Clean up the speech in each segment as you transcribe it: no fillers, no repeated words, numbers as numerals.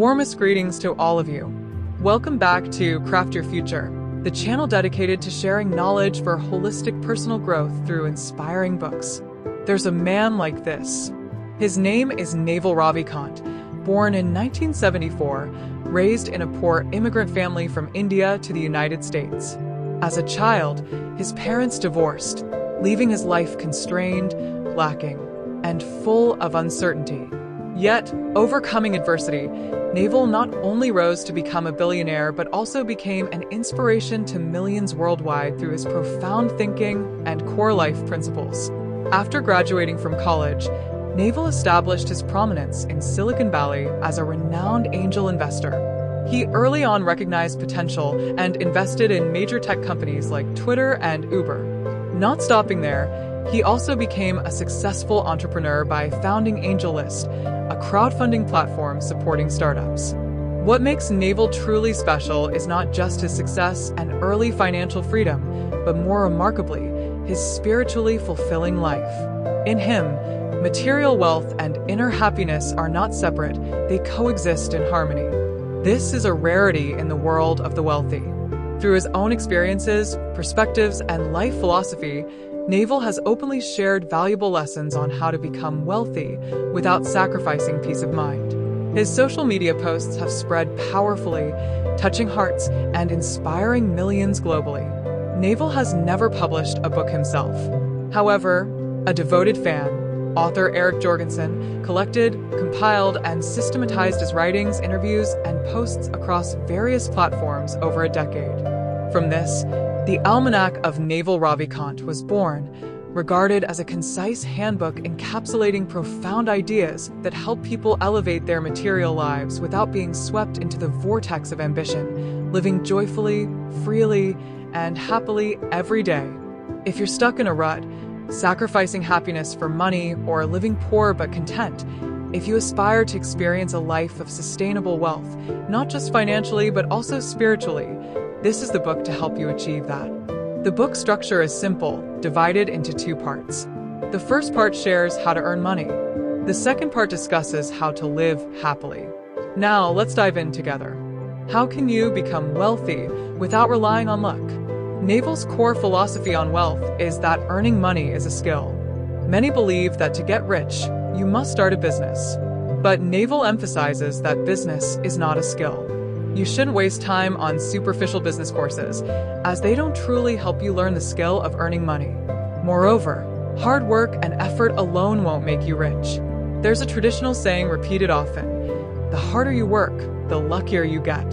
Warmest greetings to all of you. Welcome back to Craft Your Future, the channel dedicated to sharing knowledge for holistic personal growth through inspiring books. There's a man like this. His name is Naval Ravikant, born in 1974, raised in a poor immigrant family from India to the United States. As a child, his parents divorced, leaving his life constrained, lacking, and full of uncertainty. Yet, overcoming adversity, Naval not only rose to become a billionaire but also became an inspiration to millions worldwide through his profound thinking and core life principles. After graduating from college, Naval established his prominence in Silicon Valley as a renowned angel investor. He early on recognized potential and invested in major tech companies like Twitter and Uber. Not stopping there, he also became a successful entrepreneur by founding AngelList, a crowdfunding platform supporting startups. What makes Naval truly special is not just his success and early financial freedom, but more remarkably, his spiritually fulfilling life. In him, material wealth and inner happiness are not separate, they coexist in harmony. This is a rarity in the world of the wealthy. Through his own experiences, perspectives, and life philosophy, Naval has openly shared valuable lessons on how to become wealthy without sacrificing peace of mind. His social media posts have spread powerfully, touching hearts and inspiring millions globally. Naval has never published a book himself. However, a devoted fan, author Jorgenson, collected, compiled, and systematized his writings, interviews, and posts across various platforms over a decade. From this, the Almanack of Naval Ravikant was born, regarded as a concise handbook encapsulating profound ideas that help people elevate their material lives without being swept into the vortex of ambition, living joyfully, freely, and happily every day. If you're stuck in a rut, sacrificing happiness for money, or living poor but content, if you aspire to experience a life of sustainable wealth, not just financially but also spiritually, this is the book to help you achieve that. The book structure is simple, divided into two parts. The first part shares how to earn money. The second part discusses how to live happily. Now, let's dive in together. How can you become wealthy without relying on luck? Naval's core philosophy on wealth is that earning money is a skill. Many believe that to get rich, you must start a business. But Naval emphasizes that business is not a skill. You shouldn't waste time on superficial business courses, as they don't truly help you learn the skill of earning money. Moreover, hard work and effort alone won't make you rich. There's a traditional saying repeated often: the harder you work, the luckier you get.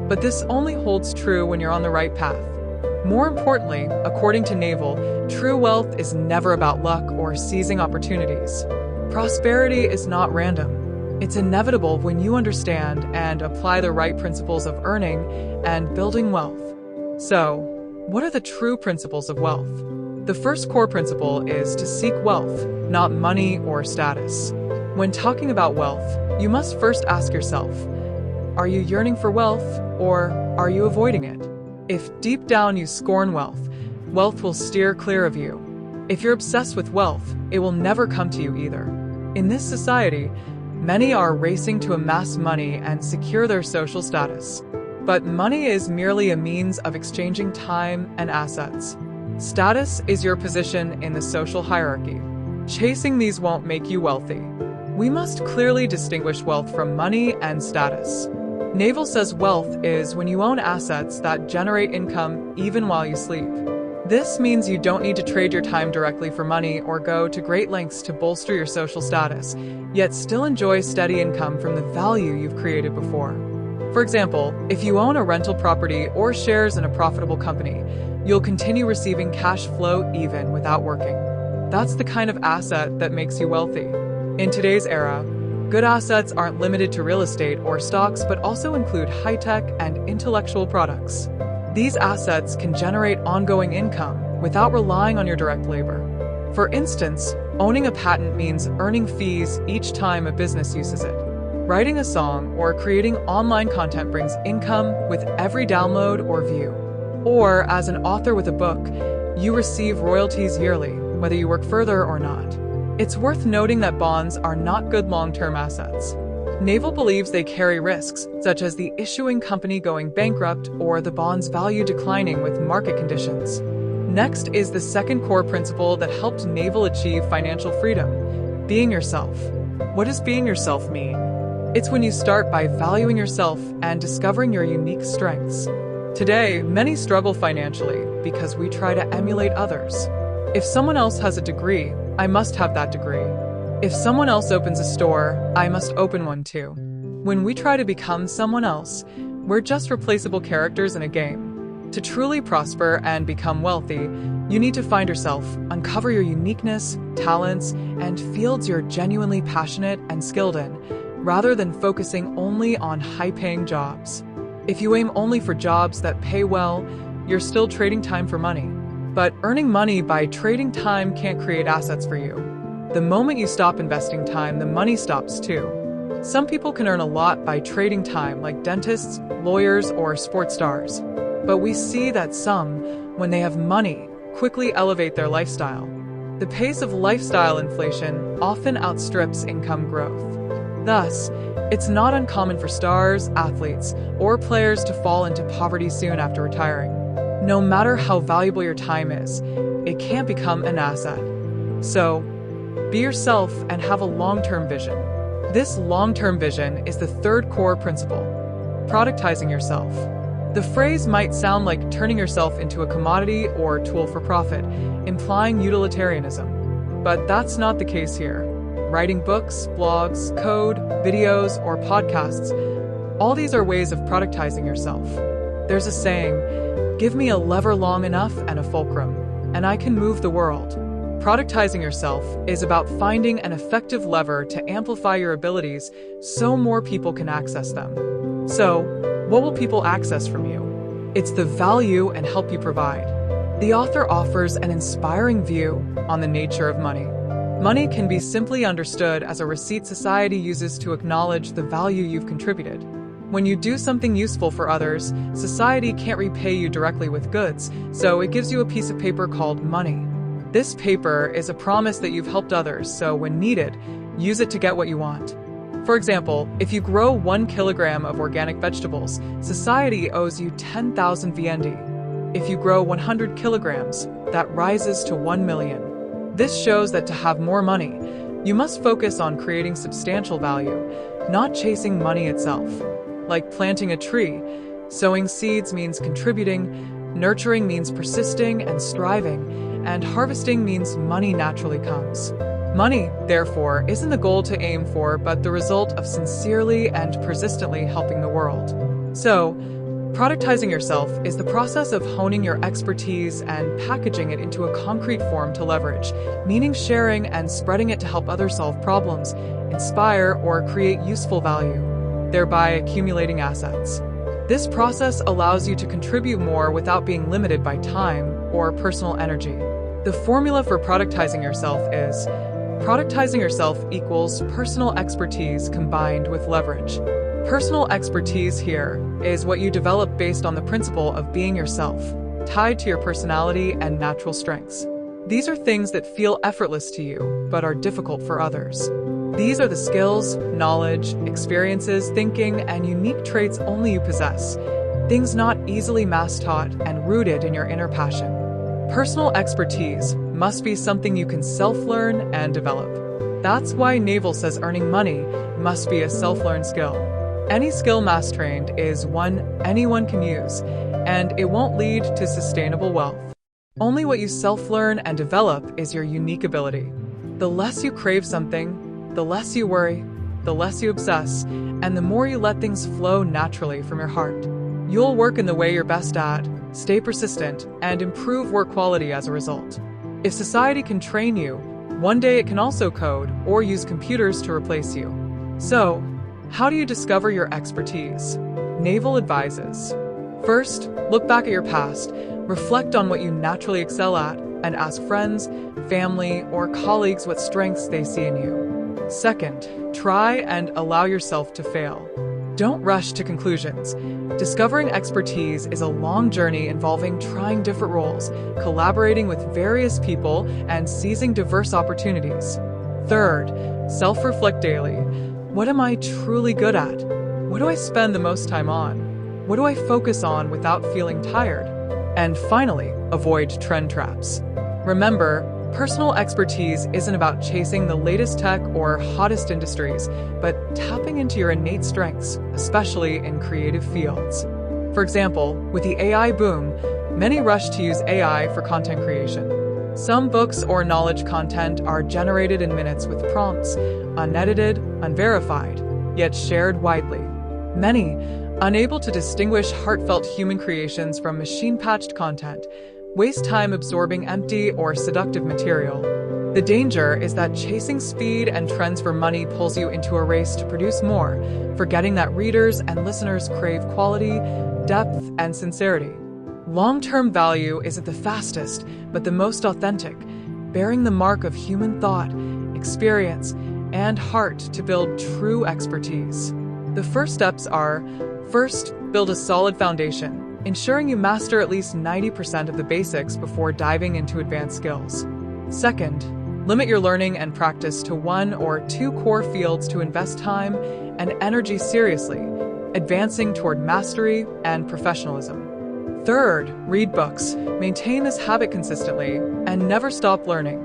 But this only holds true when you're on the right path. More importantly, according to Naval, true wealth is never about luck or seizing opportunities. Prosperity is not random. It's inevitable when you understand and apply the right principles of earning and building wealth. So, what are the true principles of wealth? The first core principle is to seek wealth, not money or status. When talking about wealth, you must first ask yourself, are you yearning for wealth, or are you avoiding it? If deep down you scorn wealth, wealth will steer clear of you. If you're obsessed with wealth, it will never come to you either. In this society, many are racing to amass money and secure their social status. But money is merely a means of exchanging time and assets. Status is your position in the social hierarchy. Chasing these won't make you wealthy. We must clearly distinguish wealth from money and status. Naval says wealth is when you own assets that generate income even while you sleep. This means you don't need to trade your time directly for money or go to great lengths to bolster your social status, yet still enjoy steady income from the value you've created before. For example, if you own a rental property or shares in a profitable company, you'll continue receiving cash flow even without working. That's the kind of asset that makes you wealthy. In today's era, good assets aren't limited to real estate or stocks but also include high-tech and intellectual products. These assets can generate ongoing income without relying on your direct labor. For instance, owning a patent means earning fees each time a business uses it. Writing a song or creating online content brings income with every download or view. Or, as an author with a book, you receive royalties yearly, whether you work further or not. It's worth noting that bonds are not good long-term assets. Naval believes they carry risks, such as the issuing company going bankrupt or the bond's value declining with market conditions. Next is the second core principle that helped Naval achieve financial freedom: being yourself. What does being yourself mean? It's when you start by valuing yourself and discovering your unique strengths. Today, many struggle financially because we try to emulate others. If someone else has a degree, I must have that degree. If someone else opens a store, I must open one too. When we try to become someone else, we're just replaceable characters in a game. To truly prosper and become wealthy, you need to find yourself, uncover your uniqueness, talents, and fields you're genuinely passionate and skilled in, rather than focusing only on high-paying jobs. If you aim only for jobs that pay well, you're still trading time for money. But earning money by trading time can't create assets for you. The moment you stop investing time, the money stops too. Some people can earn a lot by trading time, like dentists, lawyers, or sports stars. But we see that some, when they have money, quickly elevate their lifestyle. The pace of lifestyle inflation often outstrips income growth. Thus, it's not uncommon for stars, athletes, or players to fall into poverty soon after retiring. No matter how valuable your time is, it can't become an asset. So, be yourself and have a long-term vision. This long-term vision is the third core principle: productizing yourself. The phrase might sound like turning yourself into a commodity or tool for profit, implying utilitarianism. But that's not the case here. Writing books, blogs, code, videos, or podcasts, all these are ways of productizing yourself. There's a saying, "Give me a lever long enough and a fulcrum, and I can move the world." Productizing yourself is about finding an effective lever to amplify your abilities so more people can access them. So, what will people access from you? It's the value and help you provide. The author offers an inspiring view on the nature of money. Money can be simply understood as a receipt society uses to acknowledge the value you've contributed. When you do something useful for others, society can't repay you directly with goods, so it gives you a piece of paper called money. This paper is a promise that you've helped others, so when needed, use it to get what you want. For example, if you grow 1 kilogram of organic vegetables, society owes you 10,000 VND. If you grow 100 kilograms, that rises to 1 million. This shows that to have more money, you must focus on creating substantial value, not chasing money itself. Like planting a tree, sowing seeds means contributing, nurturing means persisting and striving, and harvesting means money naturally comes. Money, therefore, isn't the goal to aim for, but the result of sincerely and persistently helping the world. So, productizing yourself is the process of honing your expertise and packaging it into a concrete form to leverage, meaning sharing and spreading it to help others solve problems, inspire, or create useful value, thereby accumulating assets. This process allows you to contribute more without being limited by time or personal energy. The formula for productizing yourself is: productizing yourself equals personal expertise combined with leverage. Personal expertise here is what you develop based on the principle of being yourself, tied to your personality and natural strengths. These are things that feel effortless to you, but are difficult for others. These are the skills, knowledge, experiences, thinking, and unique traits only you possess, things not easily mass-taught and rooted in your inner passion. Personal expertise must be something you can self-learn and develop. That's why Naval says earning money must be a self-learned skill. Any skill mass-trained is one anyone can use, and it won't lead to sustainable wealth. Only what you self-learn and develop is your unique ability. The less you crave something, the less you worry, the less you obsess, and the more you let things flow naturally from your heart. You'll work in the way you're best at, stay persistent, and improve work quality as a result. If society can train you, one day it can also code or use computers to replace you. So, how do you discover your expertise? Naval advises. First, look back at your past, reflect on what you naturally excel at, and ask friends, family, or colleagues what strengths they see in you. Second, try and allow yourself to fail. Don't rush to conclusions. Discovering expertise is a long journey involving trying different roles, collaborating with various people, and seizing diverse opportunities. Third, self-reflect daily. What am I truly good at? What do I spend the most time on? What do I focus on without feeling tired? And finally, avoid trend traps. Remember, personal expertise isn't about chasing the latest tech or hottest industries, but tapping into your innate strengths, especially in creative fields. For example, with the AI boom, many rush to use AI for content creation. Some books or knowledge content are generated in minutes with prompts, unedited, unverified, yet shared widely. Many, unable to distinguish heartfelt human creations from machine-patched content, waste time absorbing empty or seductive material. The danger is that chasing speed and trends for money pulls you into a race to produce more, forgetting that readers and listeners crave quality, depth, and sincerity. Long-term value isn't the fastest, but the most authentic, bearing the mark of human thought, experience, and heart to build true expertise. The first steps are, first, build a solid foundation, ensuring you master at least 90% of the basics before diving into advanced skills. Second, limit your learning and practice to 1 or 2 core fields to invest time and energy seriously, advancing toward mastery and professionalism. Third, read books. Maintain this habit consistently and never stop learning.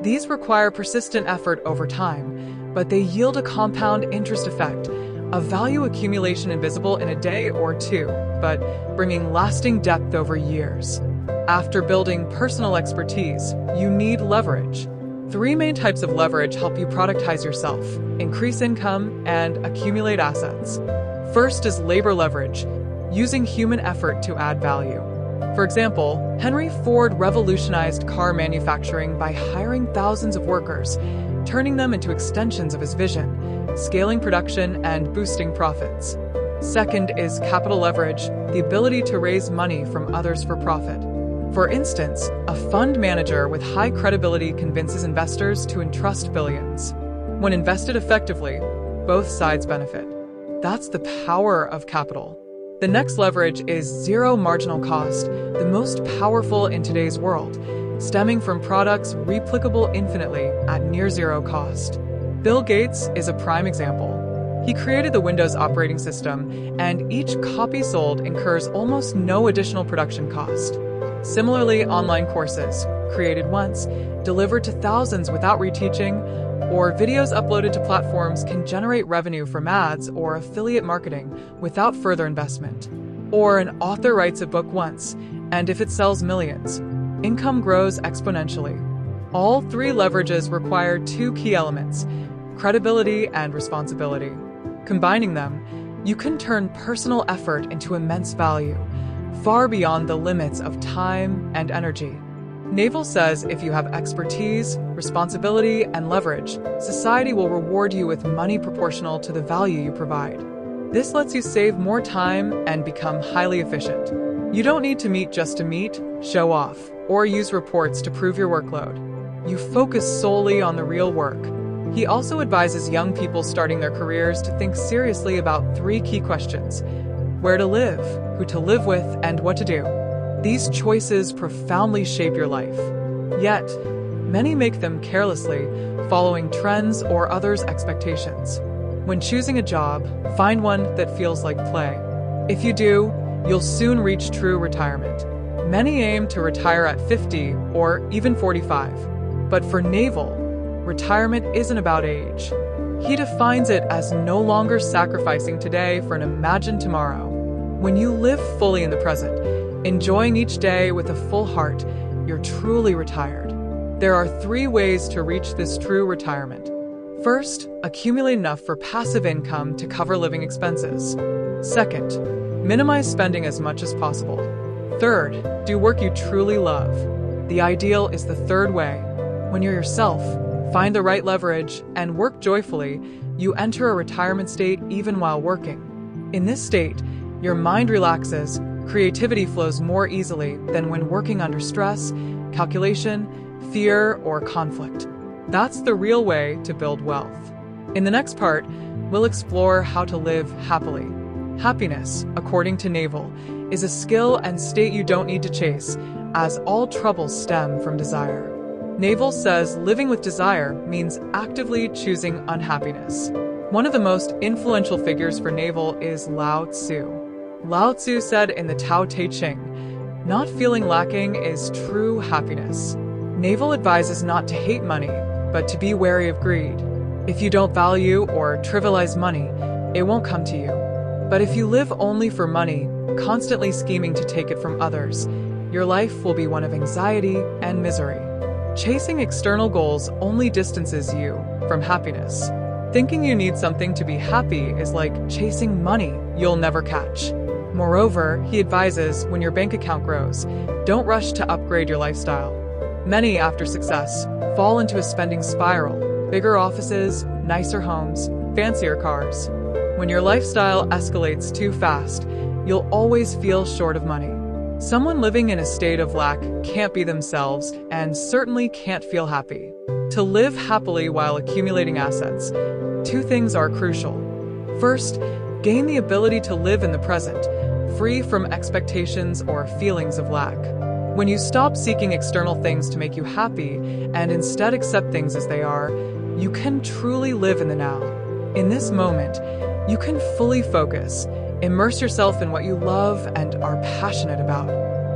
These require persistent effort over time, but they yield a compound interest effect, a value accumulation invisible in a day or two, but bringing lasting depth over years. After building personal expertise, you need leverage. 3 main types of leverage help you productize yourself, increase income, and accumulate assets. First is labor leverage, using human effort to add value. For example, Henry Ford revolutionized car manufacturing by hiring thousands of workers, turning them into extensions of his vision, scaling production and boosting profits. Second is capital leverage, the ability to raise money from others for profit. For instance, a fund manager with high credibility convinces investors to entrust billions. When invested effectively, both sides benefit. That's the power of capital. The next leverage is zero marginal cost, the most powerful in today's world, stemming from products replicable infinitely at near zero cost. Bill Gates is a prime example. He created the Windows operating system, and each copy sold incurs almost no additional production cost. Similarly, online courses, created once, delivered to thousands without reteaching, or videos uploaded to platforms can generate revenue from ads or affiliate marketing without further investment. Or an author writes a book once, and if it sells millions, income grows exponentially. All 3 leverages require 2 key elements: credibility and responsibility. Combining them, you can turn personal effort into immense value, far beyond the limits of time and energy. Naval says if you have expertise, responsibility, and leverage, society will reward you with money proportional to the value you provide. This lets you save more time and become highly efficient. You don't need to meet just to meet, show off, or use reports to prove your workload. You focus solely on the real work. He also advises young people starting their careers to think seriously about 3 key questions: where to live, who to live with, and what to do. These choices profoundly shape your life. Yet, many make them carelessly, following trends or others' expectations. When choosing a job, find one that feels like play. If you do, you'll soon reach true retirement. Many aim to retire at 50 or even 45. But for Naval, retirement isn't about age. He defines it as no longer sacrificing today for an imagined tomorrow. When you live fully in the present, enjoying each day with a full heart, you're truly retired. There are 3 ways to reach this true retirement. First, accumulate enough for passive income to cover living expenses. Second, minimize spending as much as possible. Third, do work you truly love. The ideal is the third way. When you're yourself, find the right leverage, and work joyfully, you enter a retirement state even while working. In this state, your mind relaxes, creativity flows more easily than when working under stress, calculation, fear, or conflict. That's the real way to build wealth. In the next part, we'll explore how to live happily. Happiness, according to Naval, is a skill and state you don't need to chase, as all troubles stem from desire. Naval says living with desire means actively choosing unhappiness. One of the most influential figures for Naval is Lao Tzu. Lao Tzu said in the Tao Te Ching, "Not feeling lacking is true happiness." Naval advises not to hate money, but to be wary of greed. If you don't value or trivialize money, it won't come to you. But if you live only for money, constantly scheming to take it from others, your life will be one of anxiety and misery. Chasing external goals only distances you from happiness. Thinking you need something to be happy is like chasing money you'll never catch. Moreover, he advises when your bank account grows, don't rush to upgrade your lifestyle. Many, after success, fall into a spending spiral: bigger offices, nicer homes, fancier cars. When your lifestyle escalates too fast, you'll always feel short of money. Someone living in a state of lack can't be themselves and certainly can't feel happy. To live happily while accumulating assets, two things are crucial. First, gain the ability to live in the present, free from expectations or feelings of lack. When you stop seeking external things to make you happy and instead accept things as they are, you can truly live in the now. In this moment, you can fully focus, immerse yourself in what you love and are passionate about.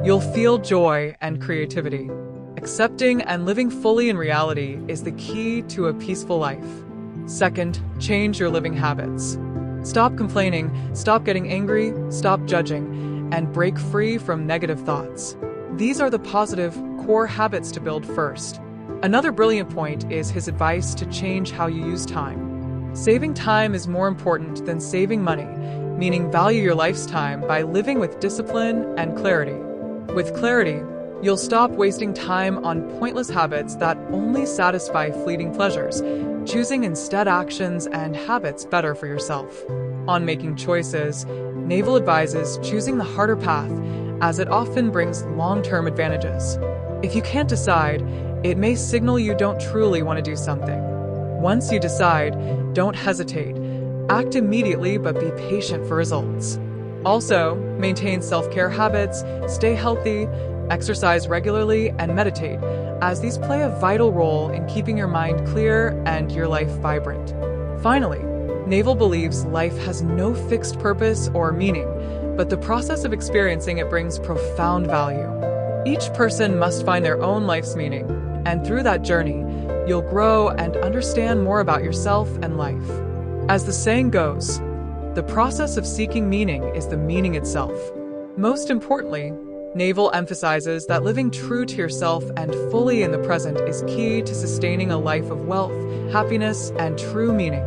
You'll feel joy and creativity. Accepting and living fully in reality is the key to a peaceful life. Second, change your living habits. Stop complaining, stop getting angry, stop judging, and break free from negative thoughts. These are the positive, core habits to build first. Another brilliant point is his advice to change how you use time. Saving time is more important than saving money, meaning value your life's time by living with discipline and clarity. With clarity, you'll stop wasting time on pointless habits that only satisfy fleeting pleasures, choosing instead actions and habits better for yourself. On making choices, Naval advises choosing the harder path, as it often brings long-term advantages. If you can't decide, it may signal you don't truly want to do something. Once you decide, don't hesitate. Act immediately, but be patient for results. Also, maintain self-care habits, stay healthy, exercise regularly, and meditate, as these play a vital role in keeping your mind clear and your life vibrant. Finally, Naval believes life has no fixed purpose or meaning, but the process of experiencing it brings profound value. Each person must find their own life's meaning, and through that journey, you'll grow and understand more about yourself and life. As the saying goes, the process of seeking meaning is the meaning itself. Most importantly, Naval emphasizes that living true to yourself and fully in the present is key to sustaining a life of wealth, happiness, and true meaning.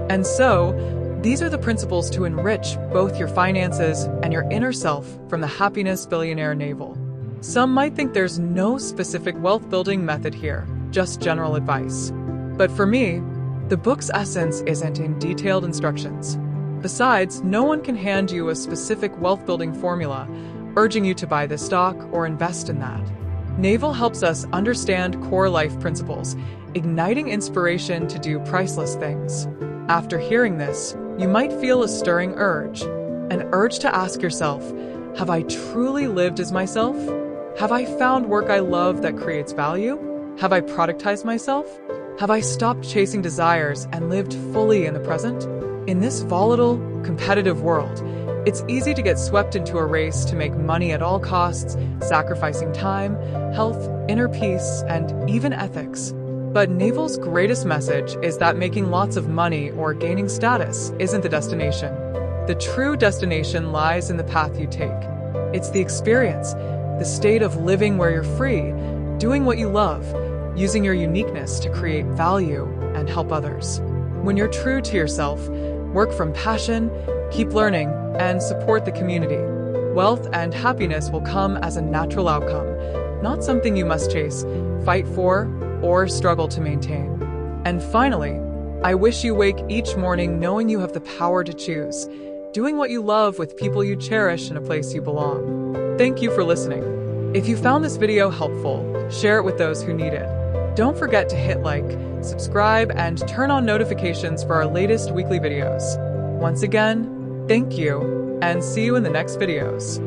And so, these are the principles to enrich both your finances and your inner self from the happiness billionaire Naval. Some might think there's no specific wealth-building method here, just general advice. But for me, the book's essence isn't in detailed instructions. Besides, no one can hand you a specific wealth-building formula, urging you to buy this stock or invest in that. Naval helps us understand core life principles, igniting inspiration to do priceless things. After hearing this, you might feel a stirring urge, an urge to ask yourself, have I truly lived as myself? Have I found work I love that creates value? Have I productized myself? Have I stopped chasing desires and lived fully in the present? In this volatile, competitive world, it's easy to get swept into a race to make money at all costs, sacrificing time, health, inner peace, and even ethics. But Naval's greatest message is that making lots of money or gaining status isn't the destination. The true destination lies in the path you take. It's the experience, the state of living where you're free, doing what you love, using your uniqueness to create value and help others. When you're true to yourself, work from passion, keep learning, and support the community, wealth and happiness will come as a natural outcome, not something you must chase, fight for, or struggle to maintain. And finally, I wish you wake each morning knowing you have the power to choose, doing what you love with people you cherish in a place you belong. Thank you for listening. If you found this video helpful, share it with those who need it. Don't forget to hit like, subscribe, and turn on notifications for our latest weekly videos. Once again, thank you, and see you in the next videos.